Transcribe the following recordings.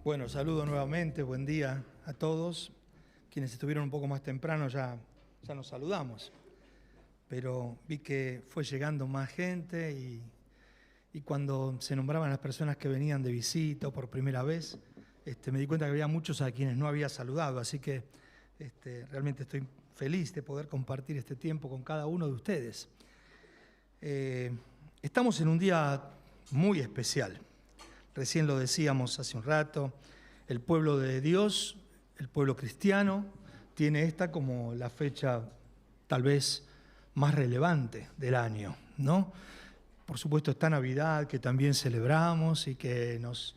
Bueno, saludo nuevamente, buen día a todos. Quienes estuvieron un poco más temprano ya nos saludamos, pero vi que fue llegando más gente y cuando se nombraban las personas que venían de visita o por primera vez, me di cuenta que había muchos a quienes no había saludado, así que realmente estoy feliz de poder compartir este tiempo con cada uno de ustedes. Estamos en un día muy especial. Recién lo decíamos hace un rato, el pueblo de Dios, el pueblo cristiano, tiene esta como la fecha tal vez más relevante del año, ¿no? Por supuesto está Navidad, que también celebramos y que nos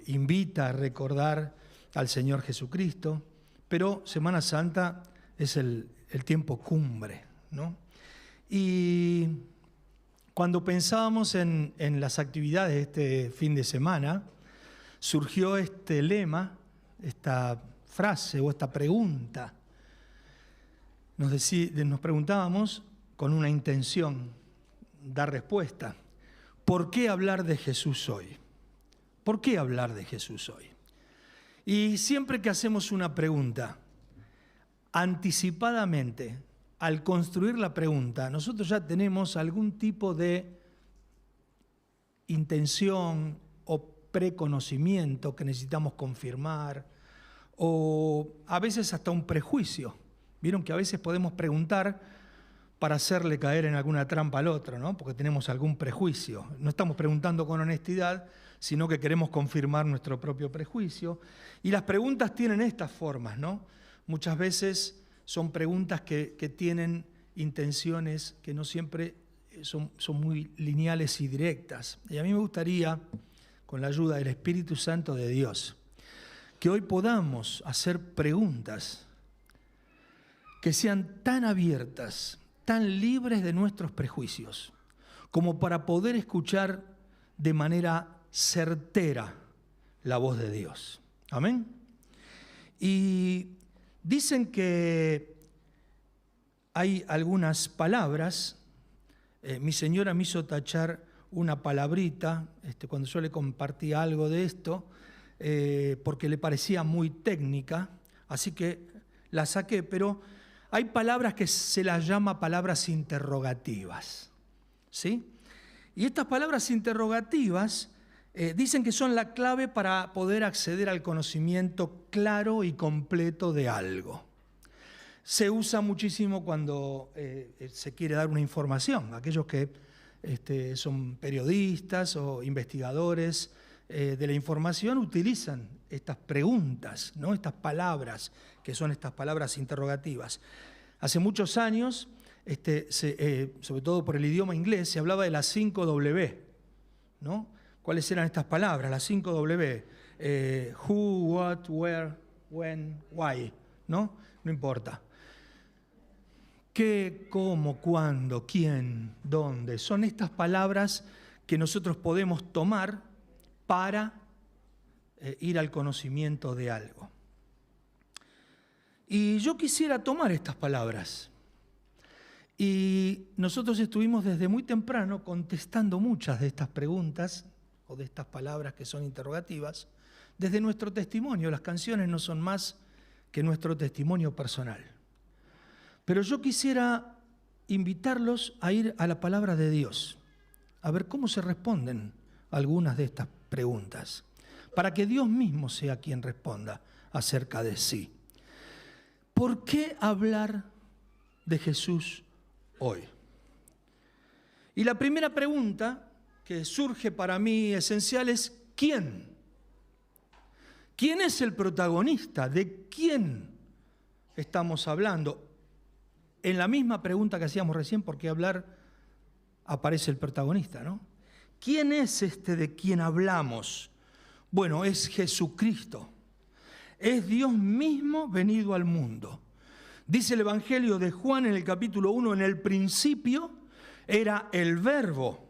invita a recordar al Señor Jesucristo, pero Semana Santa es el tiempo cumbre, ¿no? Y cuando pensábamos en las actividades de este fin de semana, surgió este lema, esta frase o esta pregunta. Nos preguntábamos con una intención, dar respuesta. ¿Por qué hablar de Jesús hoy? ¿Por qué hablar de Jesús hoy? Y siempre que hacemos una pregunta, anticipadamente, al construir la pregunta, nosotros ya tenemos algún tipo de intención o preconocimiento que necesitamos confirmar, o a veces hasta un prejuicio. Vieron que a veces podemos preguntar para hacerle caer en alguna trampa al otro, ¿no? Porque tenemos algún prejuicio. No estamos preguntando con honestidad, sino que queremos confirmar nuestro propio prejuicio. Y las preguntas tienen estas formas, ¿no? Muchas veces son preguntas que tienen intenciones que no siempre son muy lineales y directas. Y a mí me gustaría, con la ayuda del Espíritu Santo de Dios, que hoy podamos hacer preguntas que sean tan abiertas, tan libres de nuestros prejuicios, como para poder escuchar de manera certera la voz de Dios. Amén. Y dicen que hay algunas palabras. Mi señora me hizo tachar una palabrita cuando yo le compartí algo de esto, porque le parecía muy técnica, así que la saqué, pero hay palabras que se las llama palabras interrogativas, ¿sí? Y estas palabras interrogativas dicen que son la clave para poder acceder al conocimiento claro y completo de algo. Se usa muchísimo cuando se quiere dar una información. Aquellos que son periodistas o investigadores de la información utilizan estas preguntas, ¿no? Estas palabras, que son estas palabras interrogativas. Hace muchos años, sobre todo por el idioma inglés, se hablaba de las 5 W, ¿no? ¿Cuáles eran estas palabras? Las 5 W. Who, what, where, when, why, ¿no? No importa. ¿Qué, cómo, cuándo, quién, dónde? Son estas palabras que nosotros podemos tomar para ir al conocimiento de algo. Y yo quisiera tomar estas palabras. Y nosotros estuvimos desde muy temprano contestando muchas de estas preguntas o de estas palabras que son interrogativas desde nuestro testimonio. Las canciones no son más que nuestro testimonio personal. Pero yo quisiera invitarlos a ir a la palabra de Dios, a ver cómo se responden algunas de estas preguntas, para que Dios mismo sea quien responda acerca de sí. ¿Por qué hablar de Jesús hoy? Y la primera pregunta que surge para mí esencial es ¿quién? ¿Quién es el protagonista? ¿De quién estamos hablando? En la misma pregunta que hacíamos recién, ¿por qué hablar? Aparece el protagonista, ¿no? ¿Quién es de quien hablamos? Bueno, es Jesucristo. Es Dios mismo venido al mundo. Dice el Evangelio de Juan en el capítulo 1, en el principio era el Verbo,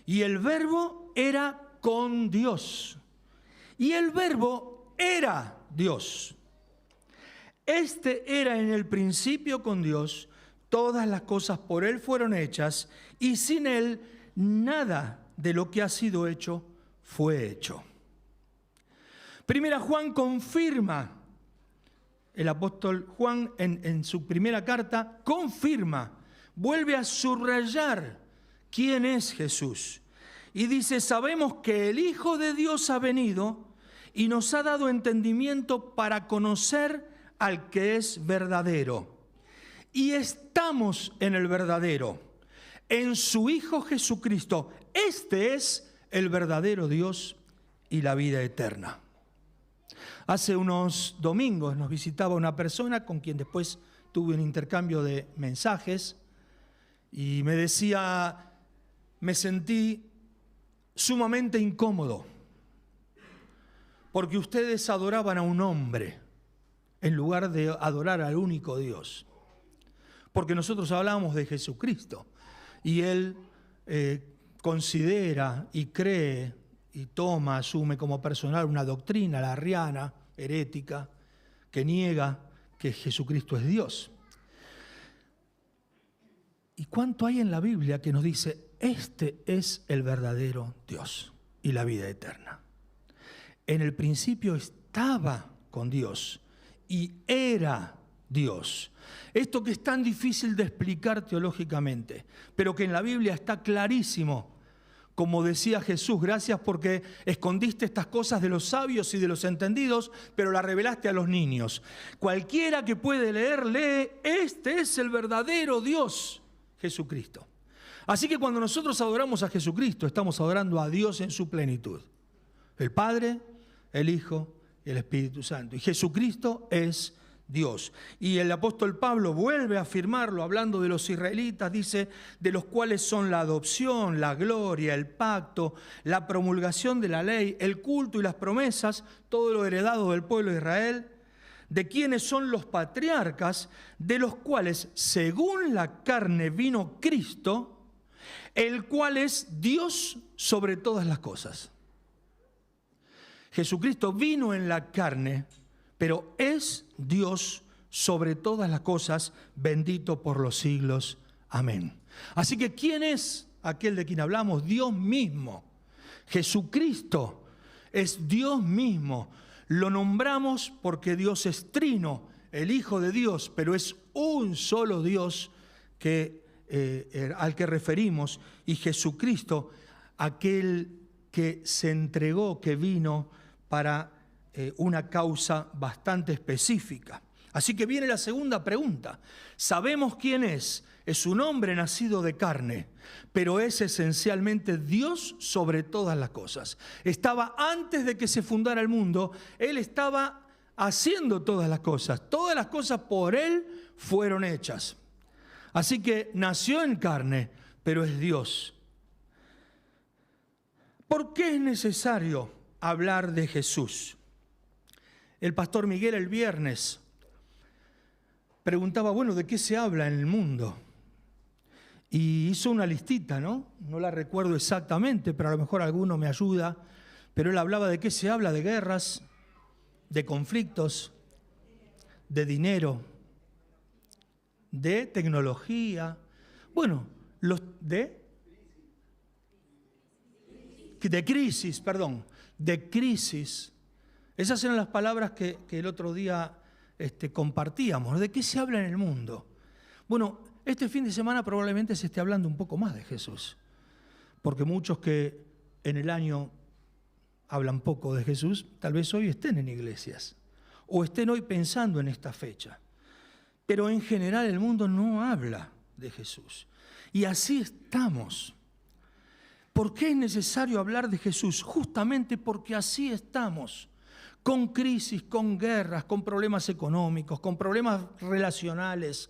y el Verbo era con Dios, y el Verbo era Dios. Era en el principio con Dios, todas las cosas por Él fueron hechas, y sin Él nada de lo que ha sido hecho fue hecho. Primera Juan confirma, el apóstol Juan en su primera carta confirma, vuelve a subrayar quién es Jesús. Y dice, sabemos que el Hijo de Dios ha venido y nos ha dado entendimiento para conocer al que es verdadero. Y estamos en el verdadero, en su Hijo Jesucristo. Este es el verdadero Dios y la vida eterna. Hace unos domingos nos visitaba una persona con quien después tuve un intercambio de mensajes y me decía, me sentí sumamente incómodo porque ustedes adoraban a un hombre en lugar de adorar al único Dios. Porque nosotros hablábamos de Jesucristo y Él considera y cree y toma, asume como personal una doctrina, la arriana, herética, que niega que Jesucristo es Dios. ¿Y cuánto hay en la Biblia que nos dice, este es el verdadero Dios y la vida eterna? En el principio estaba con Dios y era Dios. Esto que es tan difícil de explicar teológicamente, pero que en la Biblia está clarísimo. Como decía Jesús, gracias porque escondiste estas cosas de los sabios y de los entendidos, pero las revelaste a los niños. Cualquiera que puede leer, lee, este es el verdadero Dios, Jesucristo. Así que cuando nosotros adoramos a Jesucristo, estamos adorando a Dios en su plenitud. El Padre, el Hijo y el Espíritu Santo. Y Jesucristo es Dios. Y el apóstol Pablo vuelve a afirmarlo hablando de los israelitas, dice, de los cuales son la adopción, la gloria, el pacto, la promulgación de la ley, el culto y las promesas, todo lo heredado del pueblo de Israel, de quienes son los patriarcas, de los cuales según la carne vino Cristo, el cual es Dios sobre todas las cosas. Jesucristo vino en la carne, pero es Dios sobre todas las cosas, bendito por los siglos. Amén. Así que, ¿quién es aquel de quien hablamos? Dios mismo. Jesucristo es Dios mismo. Lo nombramos porque Dios es trino, el Hijo de Dios, pero es un solo Dios al que referimos. Y Jesucristo, aquel que se entregó, que vino para una causa bastante específica. Así que viene la segunda pregunta. Sabemos quién es. Es un hombre nacido de carne, pero es esencialmente Dios sobre todas las cosas. Estaba antes de que se fundara el mundo. Él estaba haciendo todas las cosas. Todas las cosas por Él fueron hechas. Así que nació en carne, pero es Dios. ¿Por qué es necesario hablar de Jesús? El pastor Miguel el viernes preguntaba, bueno, ¿de qué se habla en el mundo? Y hizo una listita, ¿no? No la recuerdo exactamente, pero a lo mejor alguno me ayuda. Pero él hablaba de qué se habla, de guerras, de conflictos, de dinero, de tecnología. Bueno, de crisis. Esas eran las palabras que el otro día compartíamos. ¿De qué se habla en el mundo? Bueno, este fin de semana probablemente se esté hablando un poco más de Jesús, porque muchos que en el año hablan poco de Jesús, tal vez hoy estén en iglesias o estén hoy pensando en esta fecha. Pero en general el mundo no habla de Jesús. Y así estamos. ¿Por qué es necesario hablar de Jesús? Justamente porque así estamos. Con crisis, con guerras, con problemas económicos, con problemas relacionales,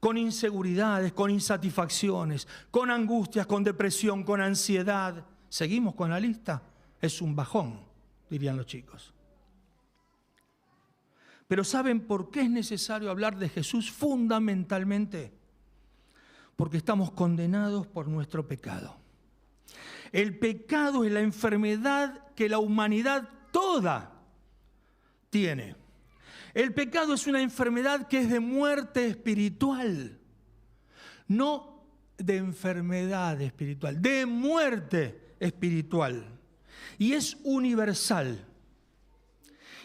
con inseguridades, con insatisfacciones, con angustias, con depresión, con ansiedad. ¿Seguimos con la lista? Es un bajón, dirían los chicos. Pero ¿saben por qué es necesario hablar de Jesús? Fundamentalmente, porque estamos condenados por nuestro pecado. El pecado es la enfermedad que la humanidad toda tiene. El pecado es una enfermedad que es de muerte espiritual, no de enfermedad espiritual, de muerte espiritual. Y es universal.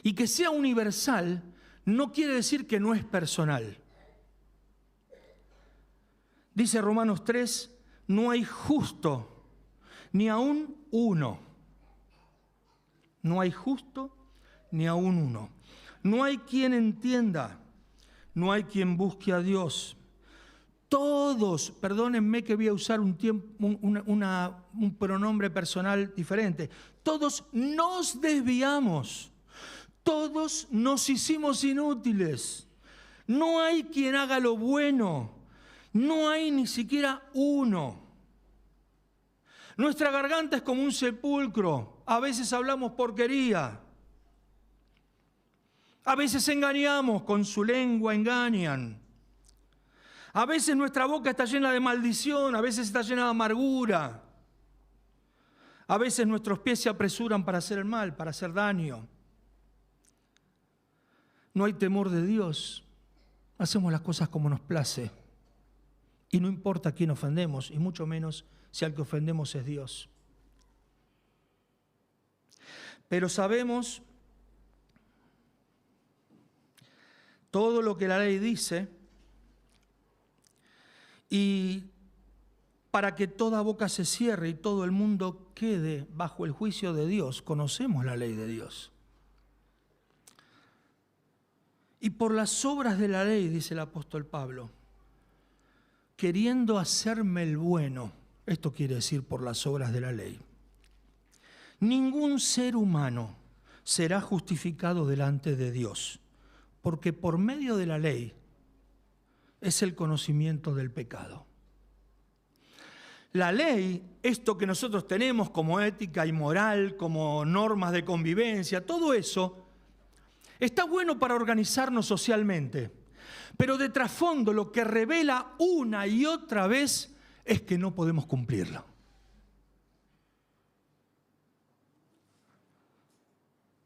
Y que sea universal no quiere decir que no es personal. Dice Romanos 3, no hay justo, ni aún uno. No hay justo, ni aún uno. No hay quien entienda, no hay quien busque a Dios. Todos, perdónenme que voy a usar un pronombre personal diferente, todos nos desviamos, todos nos hicimos inútiles. No hay quien haga lo bueno, no hay ni siquiera uno. Nuestra garganta es como un sepulcro, a veces hablamos porquería, a veces engañamos, con su lengua engañan. A veces nuestra boca está llena de maldición, a veces está llena de amargura. A veces nuestros pies se apresuran para hacer el mal, para hacer daño. No hay temor de Dios. Hacemos las cosas como nos place. Y no importa a quién ofendemos, y mucho menos si al que ofendemos es Dios. Pero sabemos todo lo que la ley dice, y para que toda boca se cierre y todo el mundo quede bajo el juicio de Dios, conocemos la ley de Dios. Y por las obras de la ley, dice el apóstol Pablo, queriendo hacerme el bueno, esto quiere decir por las obras de la ley, ningún ser humano será justificado delante de Dios, porque por medio de la ley es el conocimiento del pecado. La ley, esto que nosotros tenemos como ética y moral, como normas de convivencia, todo eso está bueno para organizarnos socialmente, pero de trasfondo lo que revela una y otra vez es que no podemos cumplirlo.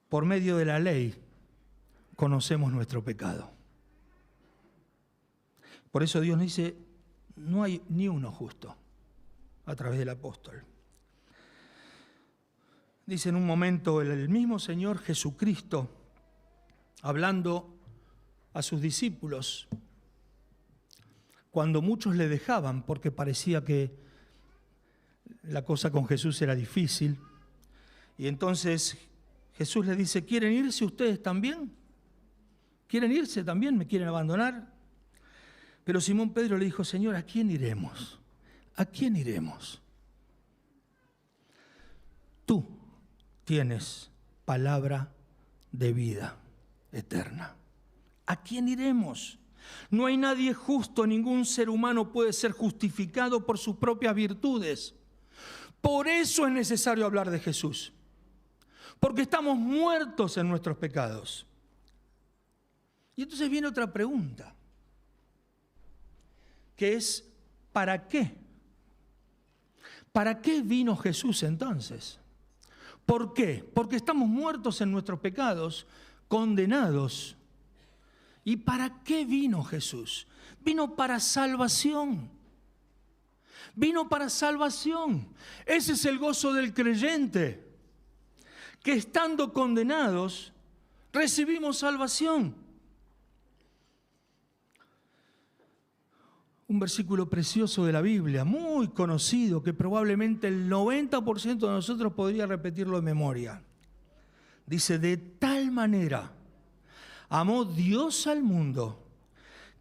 Por medio de la ley conocemos nuestro pecado. Por eso Dios nos dice, no hay ni uno justo, a través del apóstol. Dice en un momento el mismo Señor Jesucristo, hablando a sus discípulos, cuando muchos le dejaban, porque parecía que la cosa con Jesús era difícil, y entonces Jesús les dice, ¿quieren irse ustedes también? ¿Quieren irse también? ¿Me quieren abandonar? Pero Simón Pedro le dijo, Señor, ¿a quién iremos? ¿A quién iremos? Tú tienes palabra de vida eterna. ¿A quién iremos? No hay nadie justo, ningún ser humano puede ser justificado por sus propias virtudes. Por eso es necesario hablar de Jesús, porque estamos muertos en nuestros pecados. Y entonces viene otra pregunta, que es, ¿para qué? ¿Para qué vino Jesús entonces? ¿Por qué? Porque estamos muertos en nuestros pecados, condenados. ¿Y para qué vino Jesús? Vino para salvación. Vino para salvación. Ese es el gozo del creyente, que estando condenados, recibimos salvación. Un versículo precioso de la Biblia, muy conocido, que probablemente el 90% de nosotros podría repetirlo de memoria. Dice, de tal manera amó Dios al mundo,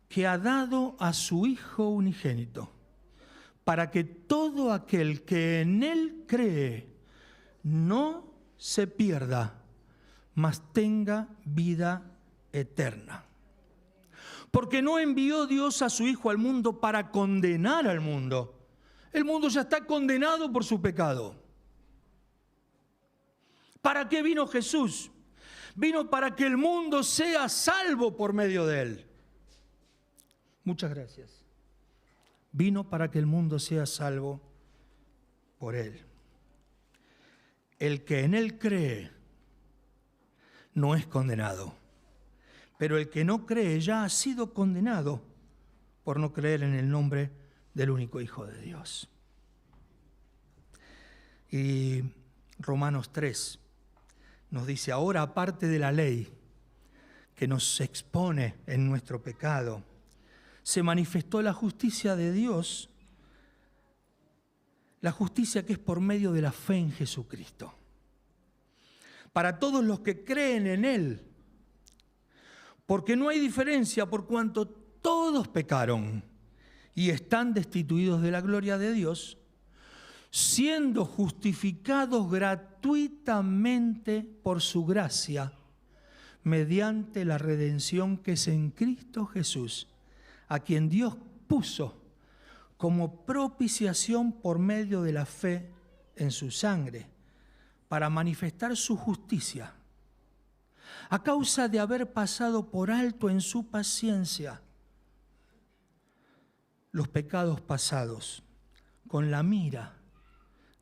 que ha dado a su Hijo unigénito, para que todo aquel que en Él cree no se pierda, mas tenga vida eterna. Porque no envió Dios a su Hijo al mundo para condenar al mundo. El mundo ya está condenado por su pecado. ¿Para qué vino Jesús? Vino para que el mundo sea salvo por medio de Él. Muchas gracias. Vino para que el mundo sea salvo por Él. El que en Él cree no es condenado. Pero el que no cree ya ha sido condenado por no creer en el nombre del único Hijo de Dios. Y Romanos 3 nos dice, ahora aparte de la ley que nos expone en nuestro pecado, se manifestó la justicia de Dios, la justicia que es por medio de la fe en Jesucristo. Para todos los que creen en Él, porque no hay diferencia por cuanto todos pecaron y están destituidos de la gloria de Dios, siendo justificados gratuitamente por su gracia, mediante la redención que es en Cristo Jesús, a quien Dios puso como propiciación por medio de la fe en su sangre, para manifestar su justicia, a causa de haber pasado por alto en su paciencia los pecados pasados, con la mira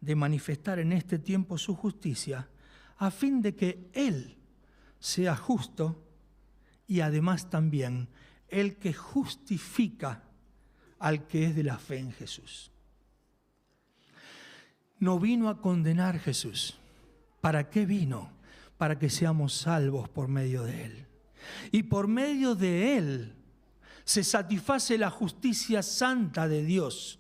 de manifestar en este tiempo su justicia, a fin de que Él sea justo y además también el que justifica al que es de la fe en Jesús. No vino a condenar Jesús. ¿Para qué vino? Para que seamos salvos por medio de Él. Y por medio de Él se satisface la justicia santa de Dios,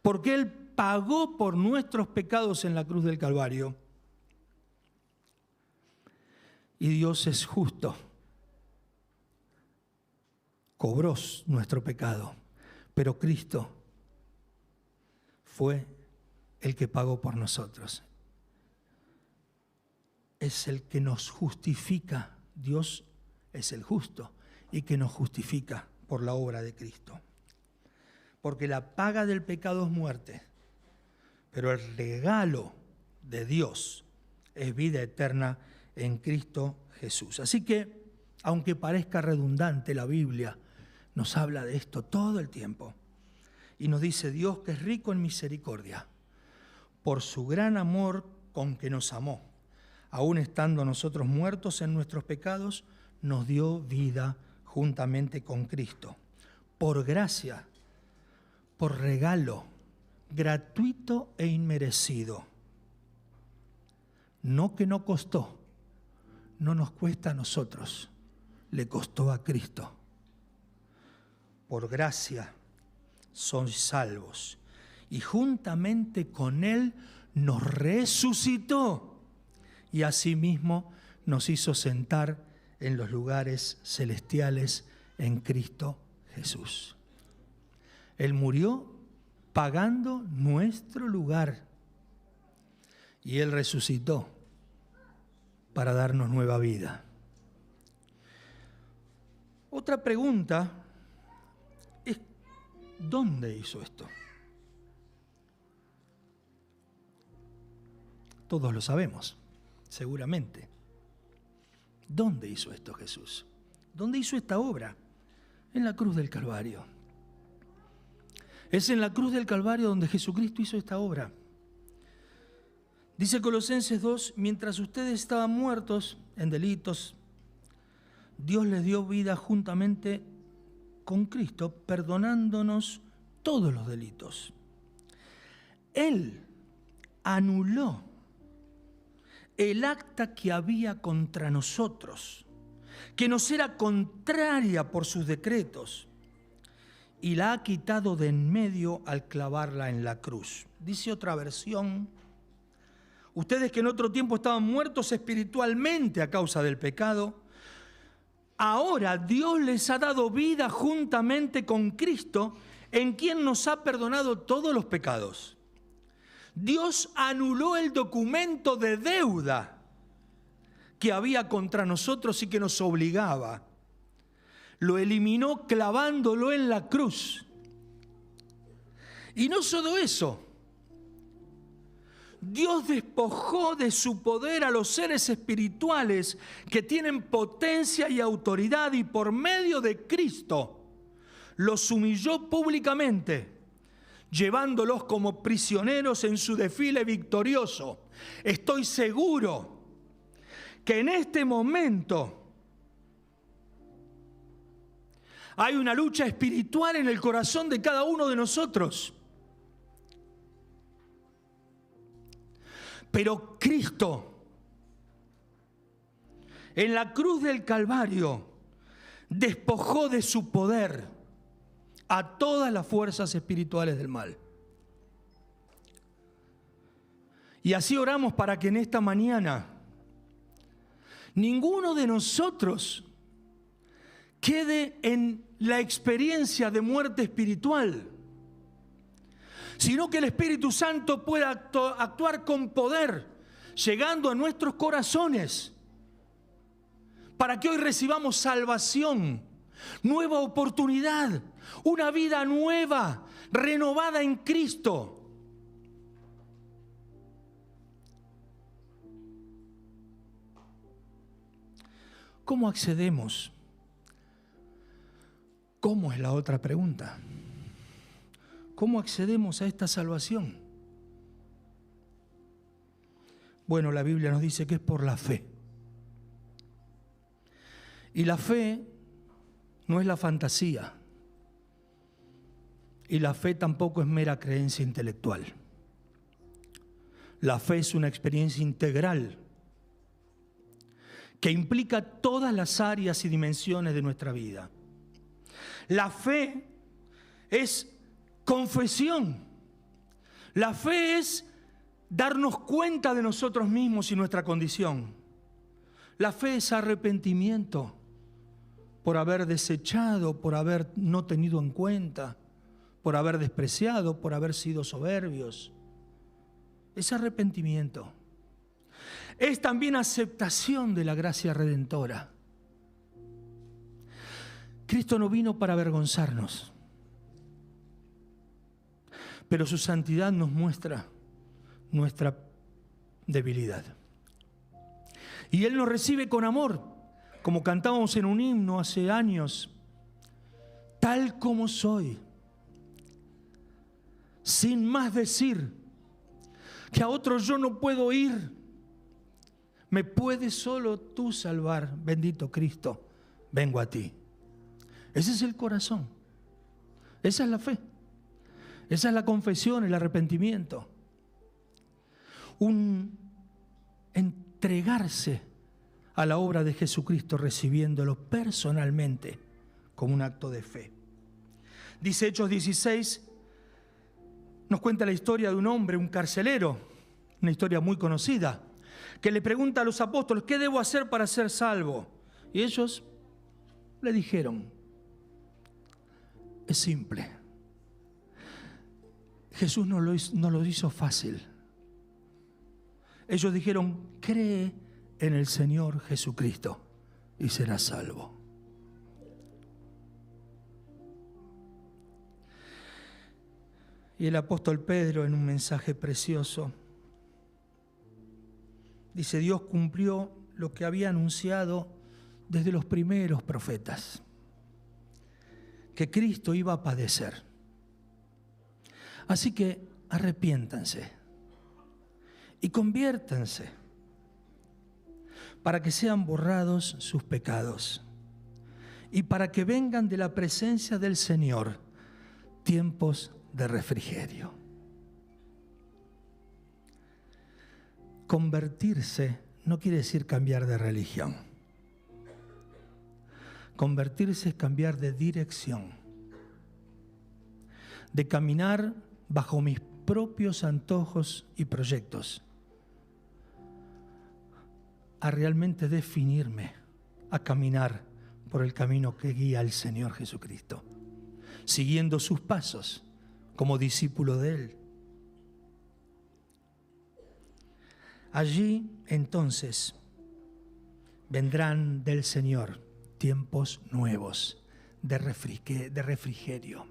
porque Él pagó por nuestros pecados en la cruz del Calvario. Y Dios es justo. Cobró nuestro pecado, pero Cristo fue el que pagó por nosotros. Es el que nos justifica. Dios es el justo y que nos justifica por la obra de Cristo. Porque la paga del pecado es muerte, pero el regalo de Dios es vida eterna en Cristo Jesús. Así que, aunque parezca redundante, la Biblia nos habla de esto todo el tiempo. Y nos dice, Dios que es rico en misericordia, por su gran amor con que nos amó, aun estando nosotros muertos en nuestros pecados, nos dio vida juntamente con Cristo. Por gracia, por regalo, gratuito e inmerecido. No que no costó, no nos cuesta a nosotros, le costó a Cristo. Por gracia sois salvos, y juntamente con Él nos resucitó, y asimismo nos hizo sentar en los lugares celestiales en Cristo Jesús. Él murió pagando nuestro lugar, y Él resucitó para darnos nueva vida. Otra pregunta es, ¿dónde hizo esto? Todos lo sabemos, seguramente. ¿Dónde hizo esto Jesús? ¿Dónde hizo esta obra? En la cruz del Calvario. Es en la cruz del Calvario donde Jesucristo hizo esta obra. Dice Colosenses 2, mientras ustedes estaban muertos en delitos, Dios les dio vida juntamente con Cristo, perdonándonos todos los delitos. Él anuló el acta que había contra nosotros, que nos era contraria por sus decretos, y la ha quitado de en medio al clavarla en la cruz. Dice otra versión, ustedes que en otro tiempo estaban muertos espiritualmente a causa del pecado, ahora Dios les ha dado vida juntamente con Cristo, en quien nos ha perdonado todos los pecados. Dios anuló el documento de deuda que había contra nosotros y que nos obligaba. Lo eliminó clavándolo en la cruz. Y no solo eso, Dios despojó de su poder a los seres espirituales que tienen potencia y autoridad, y por medio de Cristo los humilló públicamente, llevándolos como prisioneros en su desfile victorioso. Estoy seguro que en este momento hay una lucha espiritual en el corazón de cada uno de nosotros. Pero Cristo en la cruz del Calvario, despojó de su poder a todas las fuerzas espirituales del mal. Y así oramos para que en esta mañana ninguno de nosotros quede en la experiencia de muerte espiritual, sino que el Espíritu Santo pueda actuar con poder, llegando a nuestros corazones, para que hoy recibamos salvación, nueva oportunidad, una vida nueva, renovada en Cristo. ¿Cómo accedemos? ¿Cómo es la otra pregunta? ¿Cómo accedemos a esta salvación? Bueno, la Biblia nos dice que es por la fe. Y la fe no es la fantasía. Y la fe tampoco es mera creencia intelectual. La fe es una experiencia integral que implica todas las áreas y dimensiones de nuestra vida. La fe es confesión. La fe es darnos cuenta de nosotros mismos y nuestra condición. La fe es arrepentimiento por haber desechado, por haber no tenido en cuenta, por haber despreciado, por haber sido soberbios. Es arrepentimiento. Es también aceptación de la gracia redentora. Cristo no vino para avergonzarnos, pero su santidad nos muestra nuestra debilidad. Y Él nos recibe con amor, como cantábamos en un himno hace años, tal como soy, sin más decir que a otro yo no puedo ir. Me puedes solo tú salvar, bendito Cristo, vengo a ti. Ese es el corazón, esa es la fe, esa es la confesión, el arrepentimiento. Un entregarse a la obra de Jesucristo, recibiéndolo personalmente como un acto de fe. Dice Hechos 16, nos cuenta la historia de un hombre, un carcelero, una historia muy conocida, que le pregunta a los apóstoles, ¿qué debo hacer para ser salvo? Y ellos le dijeron, es simple. Jesús no lo hizo fácil. Ellos dijeron, cree en el Señor Jesucristo y serás salvo. Y el apóstol Pedro, en un mensaje precioso, dice, Dios cumplió lo que había anunciado desde los primeros profetas, que Cristo iba a padecer. Así que arrepiéntanse y conviértanse para que sean borrados sus pecados y para que vengan de la presencia del Señor tiempos de refrigerio. Convertirse no quiere decir cambiar de religión. Convertirse es cambiar de dirección, de caminar bajo mis propios antojos y proyectos, a realmente definirme, a caminar por el camino que guía al Señor Jesucristo, siguiendo sus pasos como discípulo de Él. Allí, entonces, vendrán del Señor tiempos nuevos de refrigerio.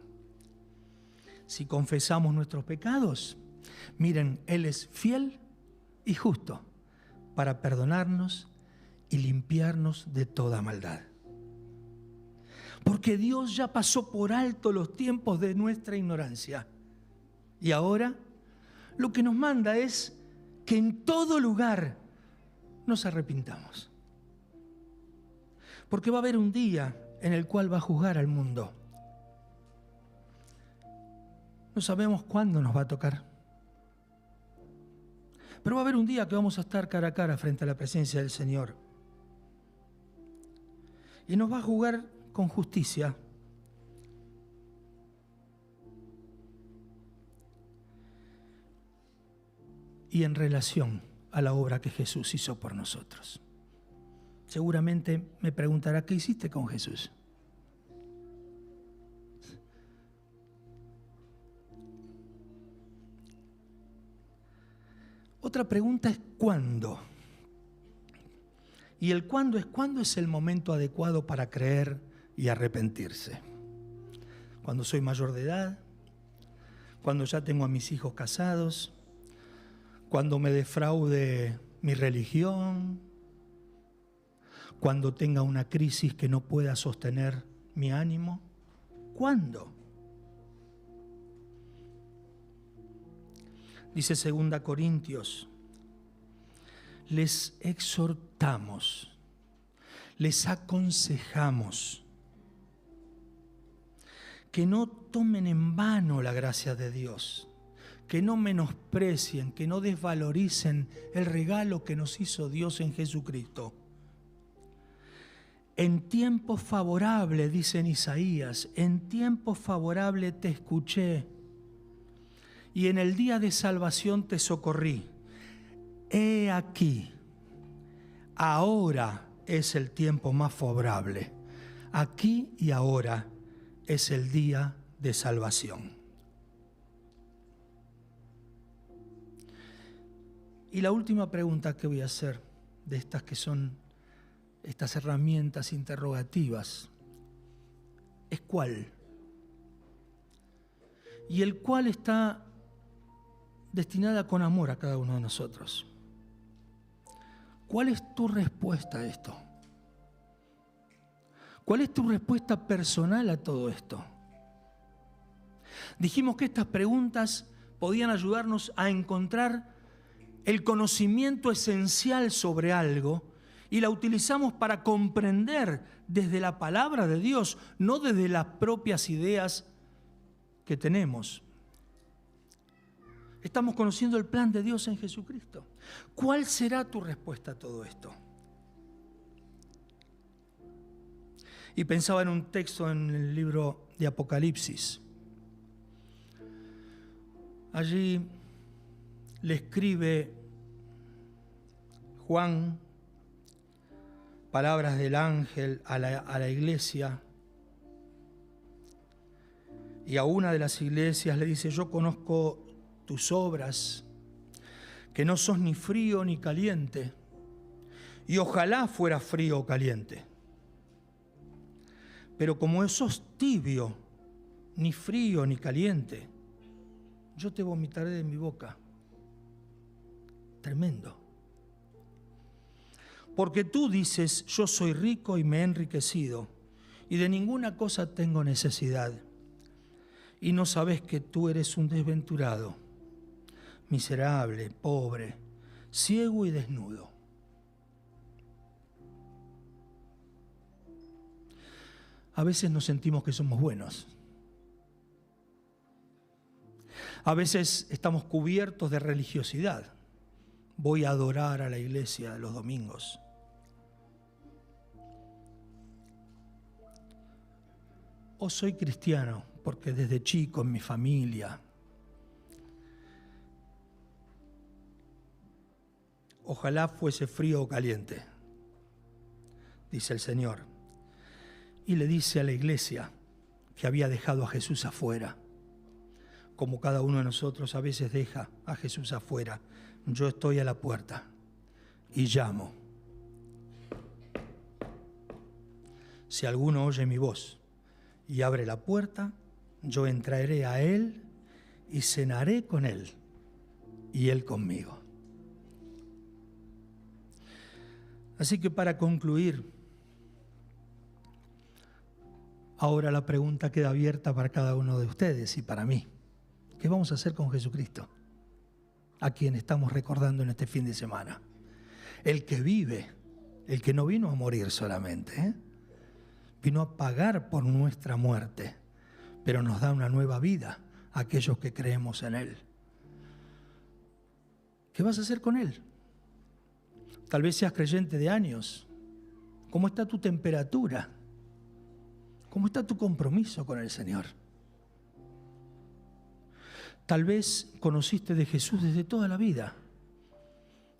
Si confesamos nuestros pecados, miren, Él es fiel y justo para perdonarnos y limpiarnos de toda maldad. Porque Dios ya pasó por alto los tiempos de nuestra ignorancia. Y ahora lo que nos manda es que en todo lugar nos arrepintamos. Porque va a haber un día en el cual va a juzgar al mundo. No sabemos cuándo nos va a tocar. Pero va a haber un día que vamos a estar cara a cara frente a la presencia del Señor. y nos va a juzgar con justicia. Y en relación a la obra que Jesús hizo por nosotros. Seguramente me preguntará, ¿qué hiciste con Jesús? Otra pregunta es ¿cuándo? Y el cuándo es el momento adecuado para creer y arrepentirse. Cuando soy mayor de edad, cuando ya tengo a mis hijos casados, cuando me defraude mi religión, cuando tenga una crisis que no pueda sostener mi ánimo. ¿Cuándo? Dice 2 Corintios, les exhortamos, les aconsejamos que no tomen en vano la gracia de Dios, que no menosprecien, que no desvaloricen el regalo que nos hizo Dios en Jesucristo. En tiempo favorable, dice en Isaías, en tiempo favorable te escuché y en el día de salvación te socorrí. He aquí, ahora es el tiempo más favorable. Aquí y ahora es el día de salvación. Y la última pregunta que voy a hacer de estas que son estas herramientas interrogativas es ¿cuál? Y el cuál está destinada con amor a cada uno de nosotros. ¿Cuál es tu respuesta a esto? ¿Cuál es tu respuesta personal a todo esto? Dijimos que estas preguntas podían ayudarnos a encontrar el conocimiento esencial sobre algo y la utilizamos para comprender desde la palabra de Dios, no desde las propias ideas que tenemos. Estamos conociendo el plan de Dios en Jesucristo. ¿Cuál será tu respuesta a todo esto? Y pensaba en un texto en el libro de Apocalipsis. Allí le escribe Juan palabras del ángel a la iglesia. Y a una de las iglesias le dice, yo conozco tus obras, que no sos ni frío ni caliente, y ojalá fuera frío o caliente. Pero como sos tibio, ni frío ni caliente, yo te vomitaré de mi boca. Tremendo. Porque tú dices, yo soy rico y me he enriquecido, y de ninguna cosa tengo necesidad. Y no sabes que tú eres un desventurado, miserable, pobre, ciego y desnudo. A veces nos sentimos que somos buenos. A veces estamos cubiertos de religiosidad. Voy a adorar a la iglesia los domingos. O soy cristiano porque desde chico en mi familia. Ojalá fuese frío o caliente, dice el Señor. Y le dice a la iglesia que había dejado a Jesús afuera, como cada uno de nosotros a veces deja a Jesús afuera. Yo estoy a la puerta y llamo. Si alguno oye mi voz y abre la puerta, yo entraré a él y cenaré con él y él conmigo. Así que para concluir, ahora la pregunta queda abierta para cada uno de ustedes y para mí. ¿Qué vamos a hacer con Jesucristo? A quien estamos recordando en este fin de semana. El que vive, el que no vino a morir solamente, vino a pagar por nuestra muerte, pero nos da una nueva vida a aquellos que creemos en Él. ¿Qué vas a hacer con Él? Tal vez seas creyente de años, ¿Cómo está tu temperatura? ¿Cómo está tu compromiso con el Señor? Tal vez conociste de Jesús desde toda la vida.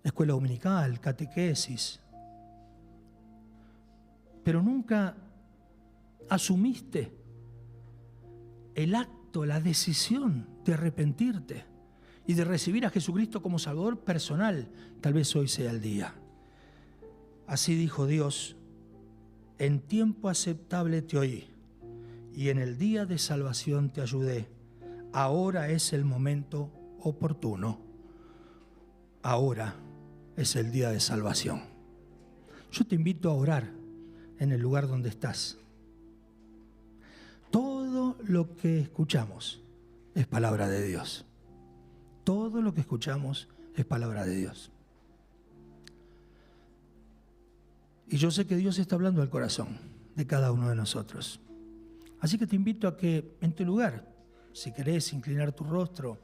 Escuela dominical, catequesis. Pero nunca asumiste el acto, la decisión de arrepentirte y de recibir a Jesucristo como Salvador personal. Tal vez hoy sea el día. Así dijo Dios: en tiempo aceptable te oí y en el día de salvación te ayudé. Ahora es el momento oportuno. Ahora es el día de salvación. Yo te invito a orar en el lugar donde estás. Todo lo que escuchamos es palabra de Dios. Todo lo que escuchamos es palabra de Dios. Y yo sé que Dios está hablando al corazón de cada uno de nosotros. Así que te invito a que en tu lugar, si querés inclinar tu rostro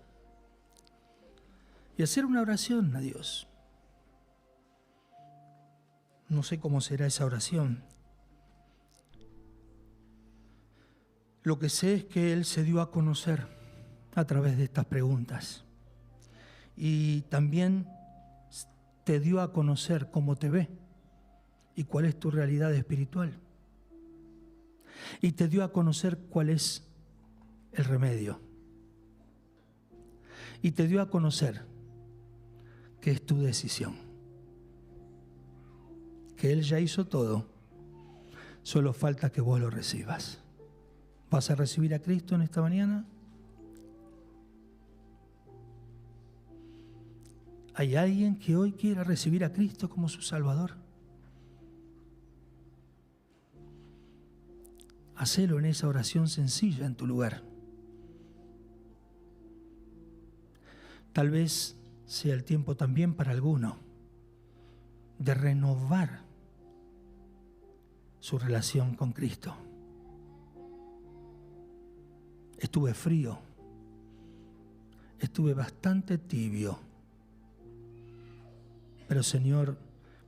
y hacer una oración a Dios. No sé cómo será esa oración. Lo que sé es que Él se dio a conocer a través de estas preguntas. Y también te dio a conocer cómo te ve y cuál es tu realidad espiritual. Y te dio a conocer cuál es el remedio. Y te dio a conocer que es tu decisión. Que Él ya hizo todo. Solo falta que vos lo recibas. ¿Vas a recibir a Cristo en esta mañana? ¿Hay alguien que hoy quiera recibir a Cristo como su Salvador? Hacelo en esa oración sencilla en tu lugar. Tal vez sea el tiempo también para alguno de renovar su relación con Cristo. Estuve frío, estuve bastante tibio, pero Señor,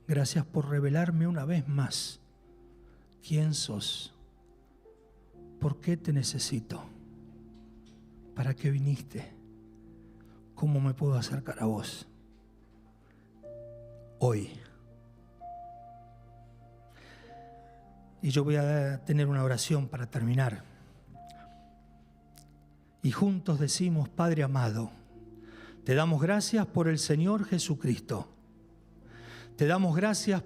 gracias por revelarme una vez más quién sos, por qué te necesito, para qué viniste, cómo me puedo acercar a vos hoy. Y yo voy a tener una oración para terminar. Y juntos decimos: Padre amado, te damos gracias por el Señor Jesucristo. Te damos gracias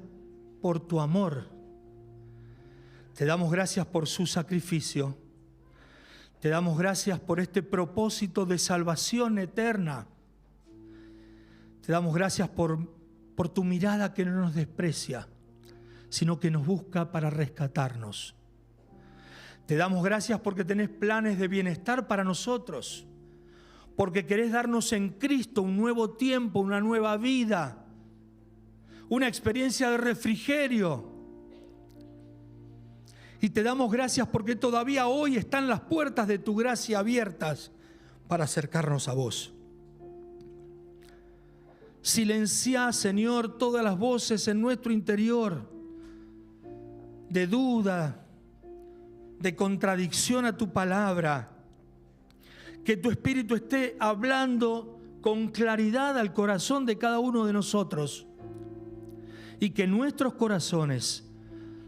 por tu amor. Te damos gracias por su sacrificio. Te damos gracias por este propósito de salvación eterna. Te damos gracias por tu mirada que no nos desprecia, sino que nos busca para rescatarnos. Te damos gracias porque tenés planes de bienestar para nosotros, porque querés darnos en Cristo un nuevo tiempo, una nueva vida, una experiencia de refrigerio. Y te damos gracias porque todavía hoy están las puertas de tu gracia abiertas para acercarnos a vos. Silenciá, Señor, todas las voces en nuestro interior de duda, de contradicción a tu palabra. Que tu Espíritu esté hablando con claridad al corazón de cada uno de nosotros y que nuestros corazones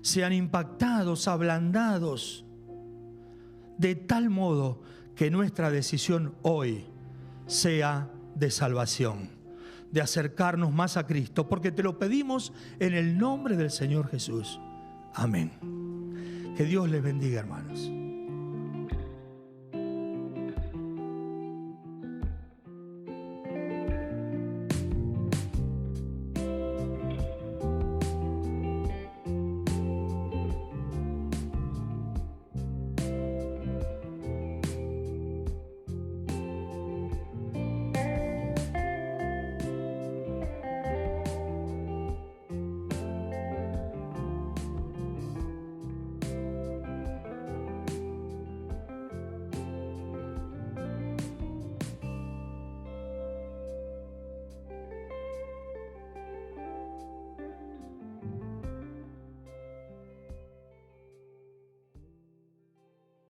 sean impactados, ablandados, de tal modo que nuestra decisión hoy sea de salvación, de acercarnos más a Cristo, porque te lo pedimos en el nombre del Señor Jesús. Amén. Que Dios les bendiga, hermanos.